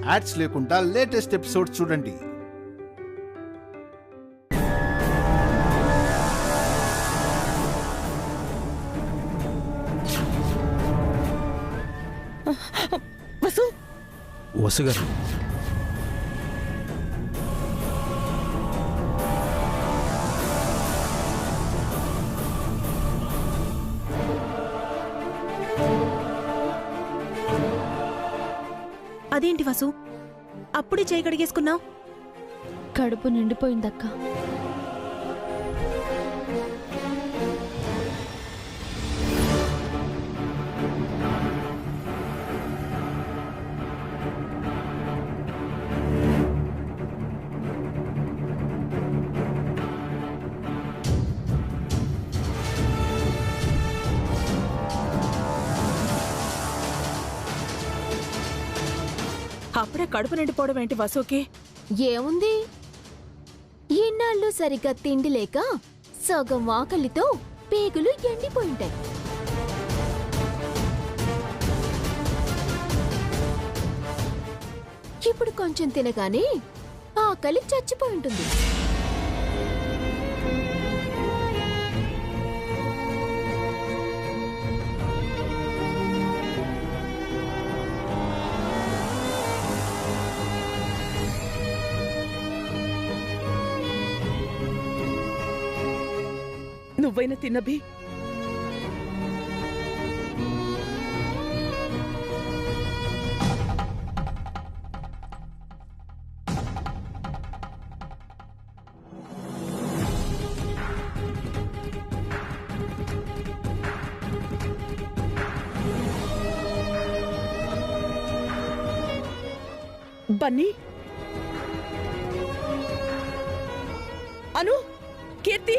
Ads లేకుండా latest episodes చూడండి. వసు గారు, అదేంటి వసు, అప్పుడే చేయి కడిగేసుకున్నావు? కడుపు నిండిపోయిందక్క. అప్పుడే కడుపు నిండిపోవడం ఏంటి వసుకి? ఏముంది, ఇన్నాళ్ళు సరిగ్గా తిండి లేక సగం ఆకలితో పేగులు ఎండిపోయింటాయి. ఇప్పుడు కొంచెం తినగానే ఆకలి చచ్చిపోయింటుంది. నువ్వైనా తిన్నబి. బన్నీ, అను, కీర్తి,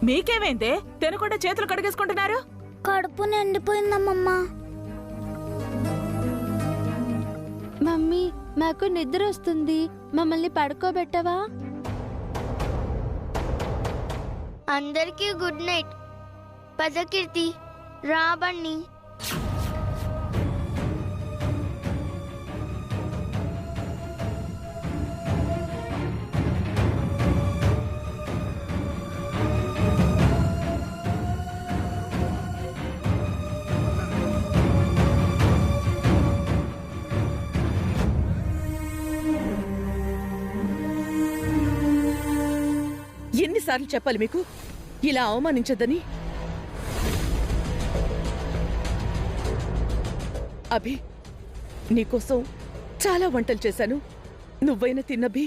మీకేమైందే? తినకుండా చేతులు కడిగేసుకుంటున్నారు. కడుపు నిండిపోయిందమ్మమ్మా. మమ్మీ, మాకు నిద్ర వస్తుంది, మమ్మల్ని పడుకోబెట్టవా? అందరికీ గుడ్ నైట్. పద కీర్తి, రా బన్నీ. ఎన్నిసార్లు చెప్పాలి మీకు ఇలా అవమానించద్దని? అభి, నీకోసం చాలా వంటలు చేశాను, నువ్వైనా తిన్నభి.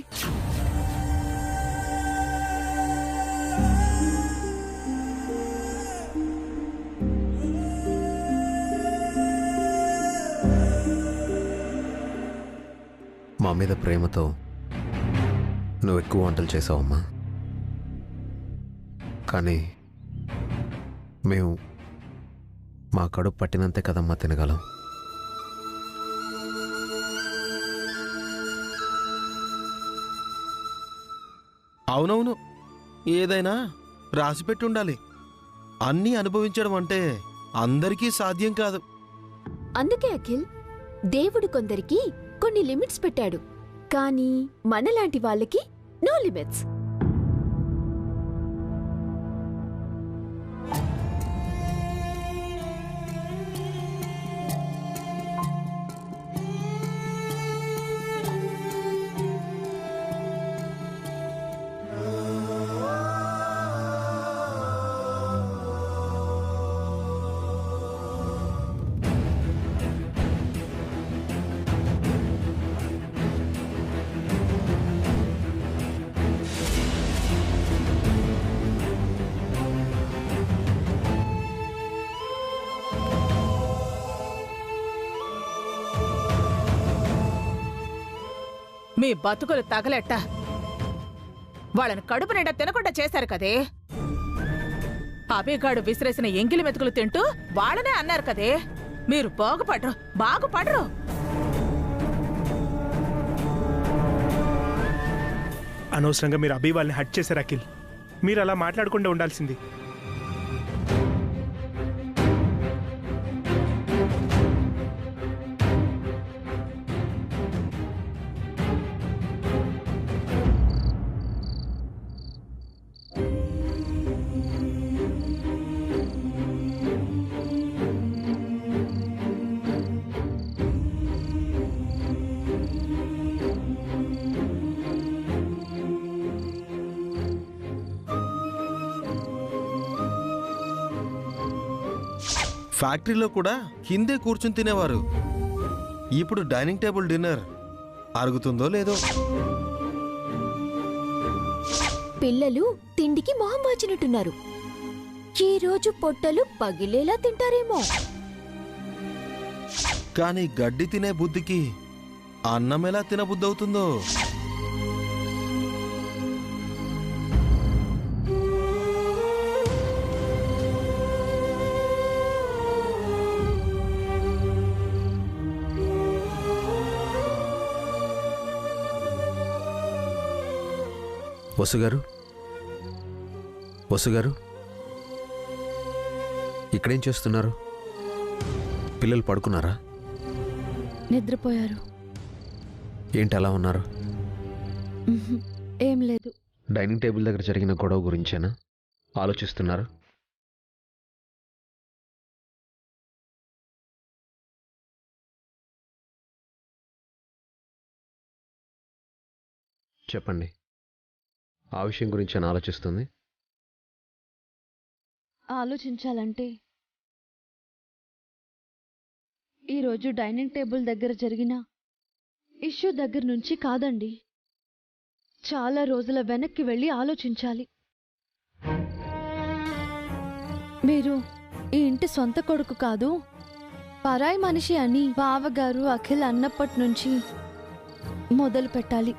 మా మీద ప్రేమతో నువ్వు ఎక్కువ వంటలు చేసావమ్మా. కానీ మేము మా కడుపు పట్టినంతే కదమ్మా తినగలం. అవునవును, ఏదైనా రాసిపెట్టి ఉండాలి. అన్నీ అనుభవించడం అంటే అందరికీ సాధ్యం కాదు. అందుకే అఖిల్, దేవుడు కొందరికి కొన్ని లిమిట్స్ పెట్టాడు, కానీ మనలాంటి వాళ్ళకి నో లిమిట్స్. మీ బతుకులు తగలెట్ట వాళ్ళని కడుపు నిండా తినకుండా చేశారు కదే. అభిగాడు విసిరేసిన ఎంగిలి మెతుకులు తింటూ వాళ్ళనే అన్నారు కదే. మీరు బాగుపడరు. అనవసరంగా మీరు అభి వాళ్ళని హట్ చేశారు అఖిల్. మీరు అలా మాట్లాడకుండా ఉండాల్సింది. ఫ్యాక్టరీలో కూడా కిందే కూర్చుని తినేవారు. ఇప్పుడు డైనింగ్ టేబుల్ డిన్నర్ అరుగుతుందో లేదో. పిల్లలు తిండికి మొహం వాచినట్టున్నారు. ఈ రోజు పొట్టలు పగిలేలా తింటారేమో. కానీ గడ్డి తినే బుద్ధికి అన్నం ఎలా తినబుద్ధి అవుతుందో. వసుగారు, వసుగారు, ఇక్కడేం చేస్తున్నారు? పిల్లలు పడుకున్నారా? నిద్రపోయారు. ఏంటి అలా ఉన్నారు? ఏం లేదు. డైనింగ్ టేబుల్ దగ్గర జరిగిన గొడవ గురించేనా ఆలోచిస్తున్నారు? చెప్పండి, ఆ విషయం గురించి అని ఆలోచిస్తుంది? ఆలోచించాలంటే ఈరోజు డైనింగ్ టేబుల్ దగ్గర జరిగిన ఇష్యూ దగ్గర నుంచి కాదండి, చాలా రోజుల వెనక్కి వెళ్ళి ఆలోచించాలి. మీరు ఈ ఇంటి సొంత కొడుకు కాదు, పరాయి మనిషి అని బావగారు అఖిల్ అన్నప్పటి నుంచి మొదలు పెట్టాలి.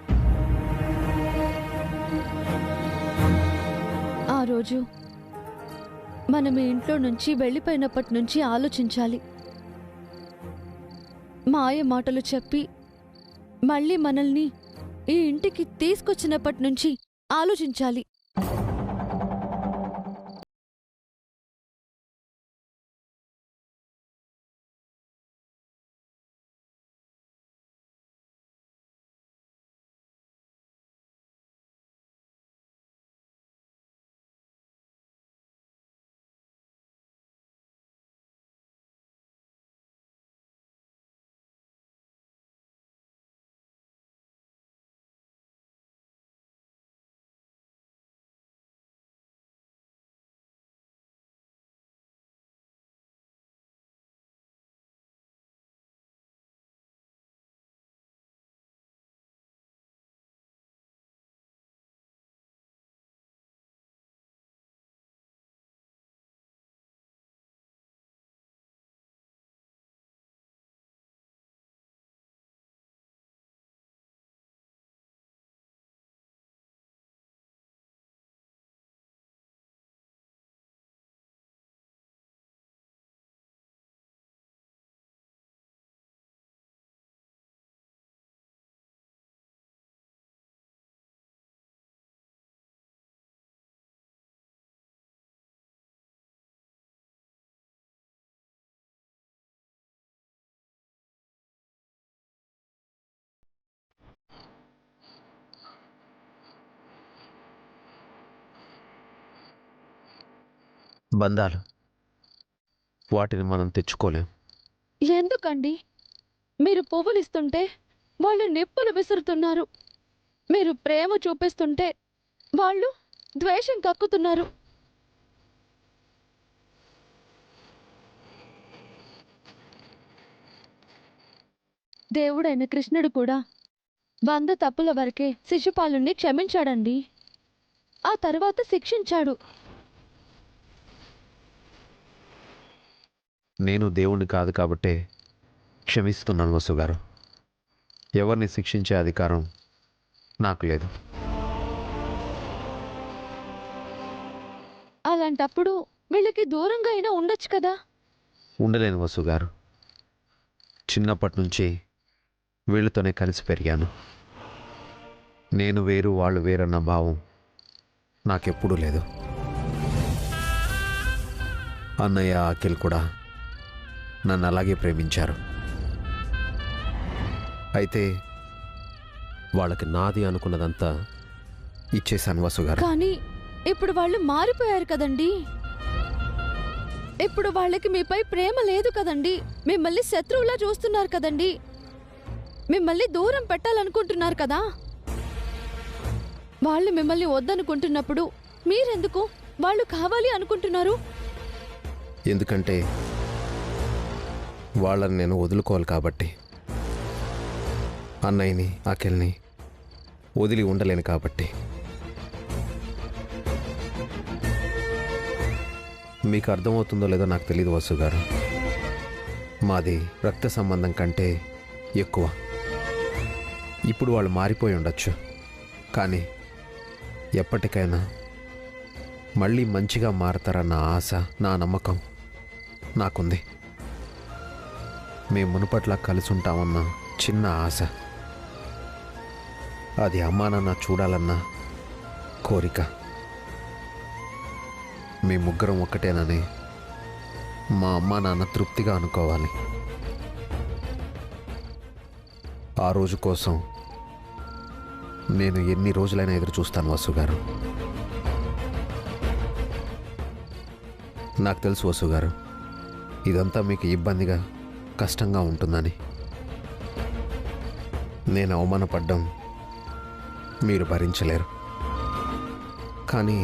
ఆ రోజు మనం ఈ ఇంట్లో నుంచి వెళ్ళిపోయినప్పటి నుంచి ఆలోచించాలి. మాయ మాటలు చెప్పి మళ్ళీ మనల్ని ఈ ఇంటికి తీసుకొచ్చినప్పటి నుంచి ఆలోచించాలి. బంధాలు, వాటిని మనం తెచ్చుకోలేం. ఎందుకండి? మీరు పువ్వులు ఇస్తుంటే వాళ్ళు నిప్పులు విసురుతున్నారు. మీరు ప్రేమ చూపిస్తుంటే వాళ్ళు ద్వేషం కక్కుతున్నారు. దేవుడైన కృష్ణుడు కూడా 100 తప్పుల వరకే శిశుపాలుని క్షమించాడండి. ఆ తర్వాత శిక్షించాడు. నేను దేవుణ్ణి కాదు కాబట్టే క్షమిస్తున్నాను వసుగారు. ఎవరిని శిక్షించే అధికారం నాకు లేదు. అలాంటప్పుడు వీళ్ళకి దూరంగా అయినా ఉండొచ్చు కదా. ఉండలేను వసుగారు. చిన్నప్పటి నుంచి వీళ్ళతోనే కలిసి పెరిగాను. నేను వేరు వాళ్ళు వేరన్న భావం నాకెప్పుడూ లేదు. అన్నయ్య అఖిల్ కూడా నన్ను అలాగే ప్రేమించారు. అయితే వాళ్ళకి నాది అనుకున్నదంతా ఇచ్చేశాను వసుగారు. కానీ ఇప్పుడు వాళ్ళు మారిపోయారు కదండి. ఇప్పుడు వాళ్ళకి మీపై ప్రేమ లేదు కదండి. మిమ్మల్ని శత్రువులా చూస్తున్నారు కదండి. మిమ్మల్ని దూరం పెట్టాలనుకుంటున్నారు కదా. వాళ్ళు మిమ్మల్ని వద్దనుకుంటున్నప్పుడు మీరెందుకు వాళ్ళు కావాలి అనుకుంటున్నారు? ఎందుకంటే వాళ్ళని నేను వదులుకోవాలి కాబట్టి. అన్నయ్యని అఖిల్ని వదిలి ఉండలేను కాబట్టి. మీకు అర్థమవుతుందో లేదో నాకు తెలియదు వసు గారు. మాది రక్త సంబంధం కంటే ఎక్కువ. ఇప్పుడు వాళ్ళు మారిపోయి ఉండొచ్చు, కానీ ఎప్పటికైనా మళ్ళీ మంచిగా మారతారన్న ఆశ, నా నమ్మకం నాకుంది. మేము మునుపట్లా కలిసి ఉంటామన్న చిన్న ఆశ, అది అమ్మా నాన్న చూడాలన్న కోరిక. మీ ముగ్గురం ఒక్కటేనని మా అమ్మా నాన్న తృప్తిగా అనుకోవాలి. ఆ రోజు కోసం నేను ఎన్ని రోజులైనా ఎదురు చూస్తాను వసు గారు. నాకు తెలుసు వసు గారు, ఇదంతా మీకు ఇబ్బందిగా కష్టంగా ఉంటుందని. నేను అవమానపడ్డం మీరు భరించలేరు, కానీ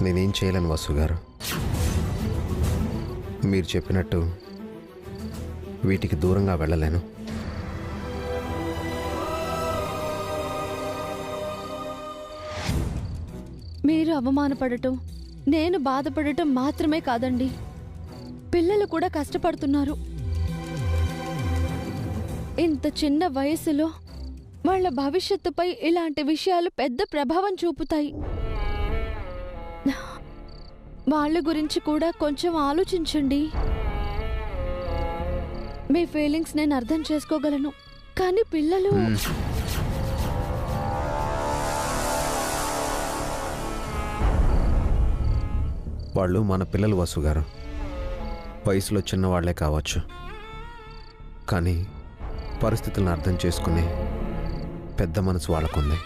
నేనేం చేయలేను వసు గారు. మీరు చెప్పినట్టు వీటికి దూరంగా వెళ్ళలేను. మీరు అవమానపడటం, నేను బాధపడటం మాత్రమే కాదండి, పిల్లలు కూడా కష్టపడుతున్నారు. ఇంత చిన్న వయసులో వాళ్ళ భవిష్యత్తుపై ఇలాంటి విషయాలు పెద్ద ప్రభావం చూపుతాయి. వాళ్ళ గురించి కూడా కొంచెం ఆలోచించండి. మీ ఫీలింగ్స్ నేను అర్థం చేసుకోగలను, కానీ పిల్లలు... వాళ్ళు మన పిల్లలు వసు గారు. వయసులో చిన్నవాళ్లే కావచ్చు, కానీ పరిస్థితులను అర్థం చేసుకునే పెద్ద మనసు వాళ్ళకుంది.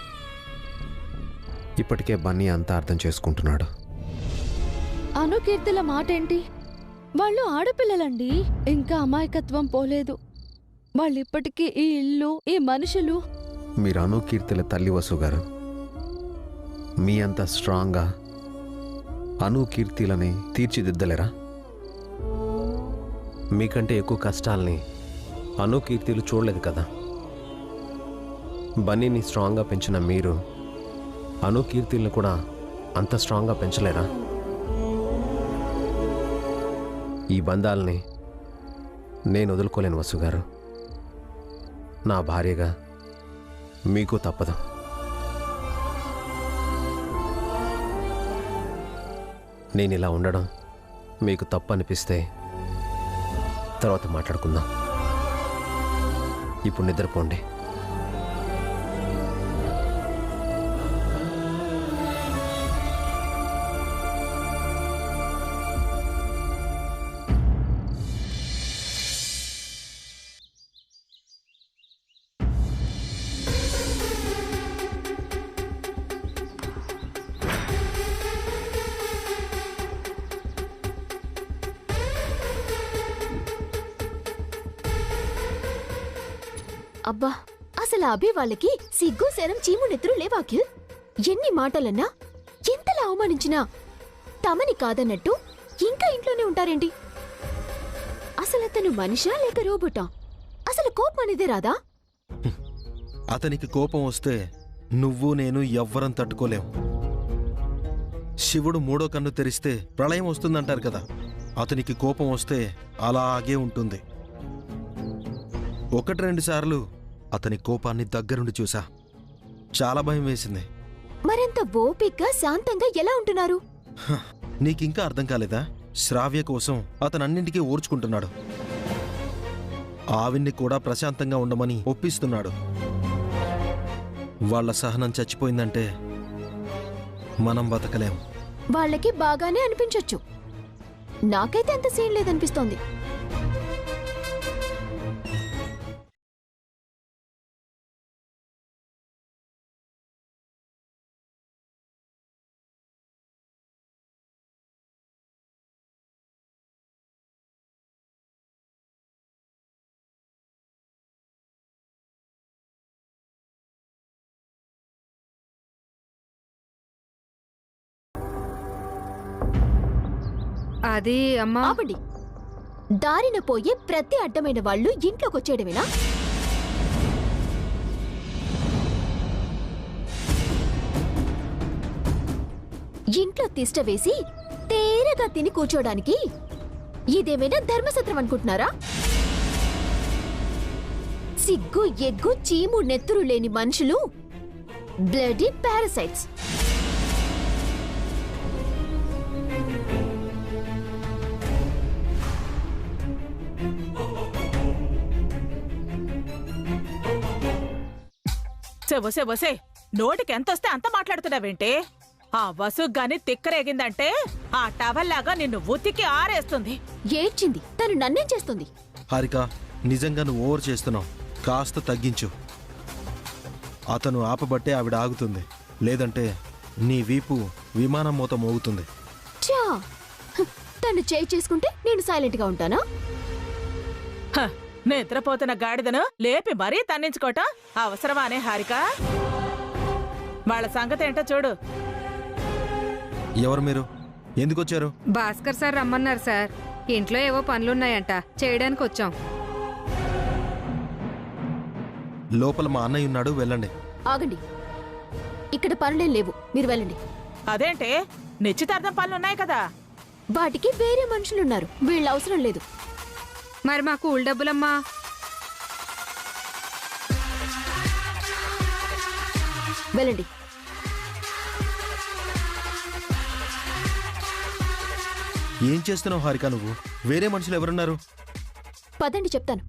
ఇప్పటికే బన్నీ అంతా అర్థం చేసుకుంటున్నాడు. అనుకీర్తిల మాటేంటి? వాళ్ళు ఆడపిల్లలండి, ఇంకా అమాయకత్వం పోలేదు. వాళ్ళిప్పటికీ ఈ ఇల్లు, ఈ మనుషులు... మీరు అనుకీర్తిల తల్లి వసు గారు. మీ అంత స్ట్రాంగ్గా అనుకీర్తిలని తీర్చిదిద్దలేరా? మీకంటే ఎక్కువ కష్టాల్ని అనుకీర్తిలు చూడలేదు కదా. బన్నీని స్ట్రాంగ్గా పెంచిన మీరు అనుకీర్తిలను కూడా అంత స్ట్రాంగ్గా పెంచలేరా? ఈ బంధాలని నేను వదులుకోలేను వసు గారు. నా భార్యగా మీకు తప్పదు. నేను ఇలా ఉండడం మీకు తప్పు అనిపిస్తే తర్వాత మాట్లాడుకుందాం. ఇప్పుడు నిద్రపోండి. అబ్బా, అసలు అభి వాళ్ళకి సిగ్గు శరం చీము నెత్తురు లేవాకి. ఎన్ని మాటలన్నా, ఎంతలా అవమానించినా తమని కాదన్నట్టు ఇంకా ఇంట్లోనే ఉంటారేంటి? అసలు అతను మనిషా లేక రోబోటా? అసలు కోపం అనేదే రాదా? అతనికి కోపం వస్తే నువ్వు నేను ఎవ్వరం తట్టుకోలేం. శివుడు మూడో కన్ను తెరిస్తే ప్రళయం వస్తుందంటారు కదా, అతనికి కోపం వస్తే అలాగే ఉంటుంది. 1-2 సార్లు అతని కోపాన్ని దగ్గరుండి చూసా. చాలా భయం వేసింది. మరింత ఓపిగ్గా శాంతంగా ఎలా ఉంటున్నారు? నీకింకా అర్థం కాలేదా? శ్రావ్య కోసం అతను అన్నింటికీ ఓర్చుకుంటున్నాడు. ఆవిడ్ని కూడా ప్రశాంతంగా ఉండమని ఒప్పిస్తున్నాడు. వాళ్ళ సహనం చచ్చిపోయిందంటే మనం బతకలేం. వాళ్ళకి బాగానే అనిపించొచ్చు, నాకైతే అంత సీన్ లేదనిపిస్తోంది. అది అమ్మా. ఆపండి. దారిన పోయే ప్రతి అడ్డమైన వాళ్ళు ఇంట్లోకి వచ్చేయడమేనా? ఇంట్లో తిష్ట వేసి తేరగా తిని కూర్చోడానికి ఇదేమైనా ధర్మసత్రం అనుకుంటున్నారా? సిగ్గు ఎగ్గు చీము నెత్తురు లేని మనుషులు, బ్లడీ పారాసైట్స్. వసే వసే, నోటికి ఎంతొస్తే అంత మాట్లాడుతున్నావేంటి? ఆ వసు గాని తిక్కరేగిందంటే ఆ టవల్లాగా నిన్ను ఉతికి ఆరేస్తుంది. ఏడ్చింది, తను నన్నేం చేస్తుంది? హారిక, నిజంగా నువ్వు ఓవర్ చేస్తున్నావు. కాస్త తగ్గించు. అతను ఆపబట్టే ఆవిడ ఆగుతుంది, లేదంటే నీ వీపు విమానం మూత మోగుతుంది. చా, తను చేయి చేసుకుంటే నేను సైలెంట్ గా ఉంటానా? నిద్రపోతున్న గాడిదను లేపి మరీ తన్నించుకోవటం అవసరమానే హారిక? వాళ్ళ సంగతి ఏంటో చూడు. ఎవరు మీరు? ఎందుకు వచ్చారు? భాస్కర్ సార్ రమ్మన్నారు సార్. ఇంట్లో ఏవో పనులున్నాయంట, చేయడానికి వచ్చాం. లోపల మా అన్నయ్య ఉన్నాడు, వెళ్ళండి. ఆగండి, ఇక్కడ పనులేం లేవు, మీరు వెళ్ళండి. అదేంటే, నిశ్చితార్థం పనులున్నాయి కదా. వాటికి వేరే మనుషులున్నారు, వీళ్ళ అవసరం లేదు. మరి మా కూల్ డబ్బులమ్మా? వెళ్ళండి. ఏం చేస్తున్నావు హారిక నువ్వు? వేరే మనుషులు ఎవరున్నారు? పదండి చెప్తాను.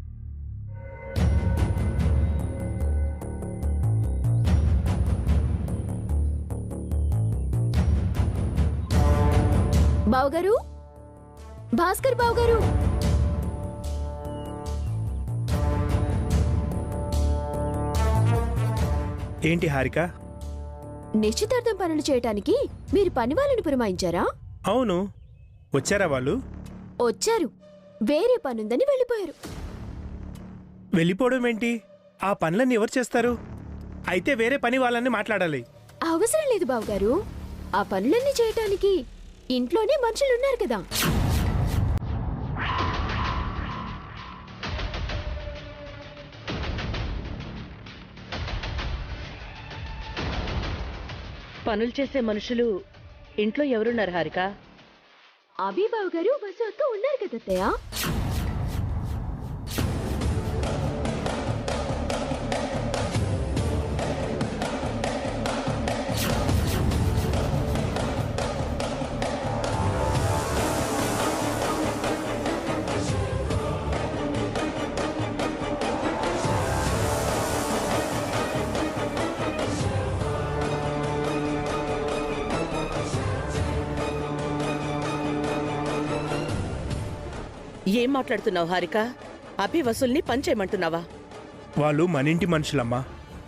బావగారు, భాస్కర్ బావగారు. ఏంటి హారిక? నిశ్చితార్థం పనులు చేయటానికి మీరు పని వాళ్ళని పురమాయించారా? అవును. వచ్చారా వాళ్ళు? వచ్చారు, వేరే పనుందని వెళ్ళిపోయారు. వెళ్ళిపోవడం ఏంటి? ఆ పనులన్నీ ఎవరు చేస్తారు? అయితే వేరే పని వాళ్ళని మాట్లాడాలి. అవసరం లేదు బావగారు, ఆ పనులన్నీ చేయటానికి ఇంట్లోనే మనుషులున్నారు కదా. పనులు చేసే మనుషులు ఇంట్లో ఎవరున్నారు హారిక? అభిబాబు గారు, వసు అక్క ఉన్నారు కదా అత్తయ్య. ఏం మాట్లాడుతున్నావు హారిక? అభి వసూల్ని పనిచేయమంటున్నావా? వాళ్ళు మనింటి మనుషులమ్మా,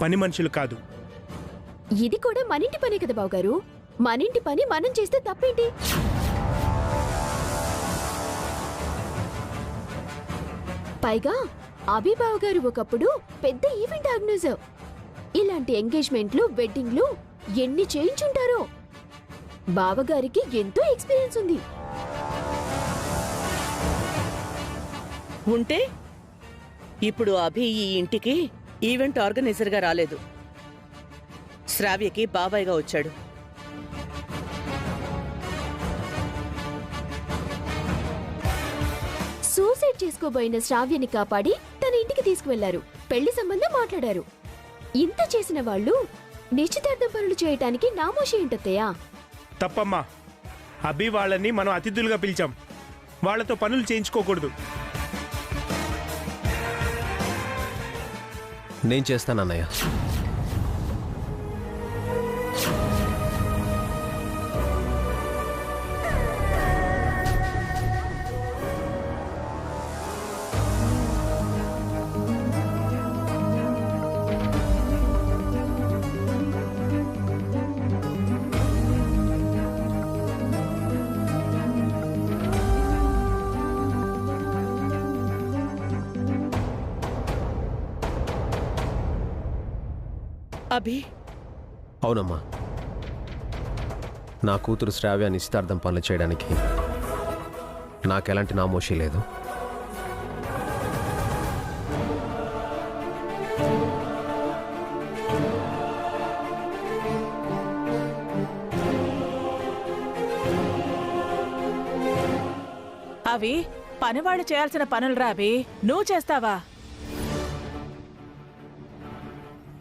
పని మనుషులు కాదు. ఇది కూడా మనింటి పనే కదా బావగారు. మనింటి పని మనం చేస్తే తప్పేంటి? పైగా అభిబాబు గారు ఒకప్పుడు పెద్ద ఈవెంట్ ఆర్గనైజర్. ఇలాంటి ఎంగేజ్మెంట్లు, వెడ్డింగ్లు ఎన్ని చేయించుంటారో. బావగారికి ఎంతో ఎక్స్పీరియన్స్ ఉంది. ఉంటే ఇప్పుడు అభి ఈ ఇంటికి ఈవెంట్ ఆర్గనైజర్గా రాలేదు, శ్రావ్యకి బాబాయ్గా వచ్చాడు. సూసైడ్ చేసుకోబోయిన శ్రావ్యని కాపాడి తన ఇంటికి తీసుకువెళ్లారు. పెళ్లి సంబంధం మాట్లాడారు. ఇంత చేసిన వాళ్ళు నిశ్చితార్థం పనులు చేయటానికి నామోషి ఏంటత్తయ్యా? తప్పమ్మా. అభి వాళ్ళని మనం అతిథులుగా పిలిచాం, వాళ్లతో పనులు చేయించుకోకూడదు. నేను చేస్తానన్నయ్య. అభి అవునమ్మా, నా కూతురు శ్రావ్య నిశ్చితార్థం పనులు చేయడానికి నాకెలాంటి నామోషి లేదు. అవి పనివాళ్ళు చేయాల్సిన పనులు రావి, నువ్వు చేస్తావా?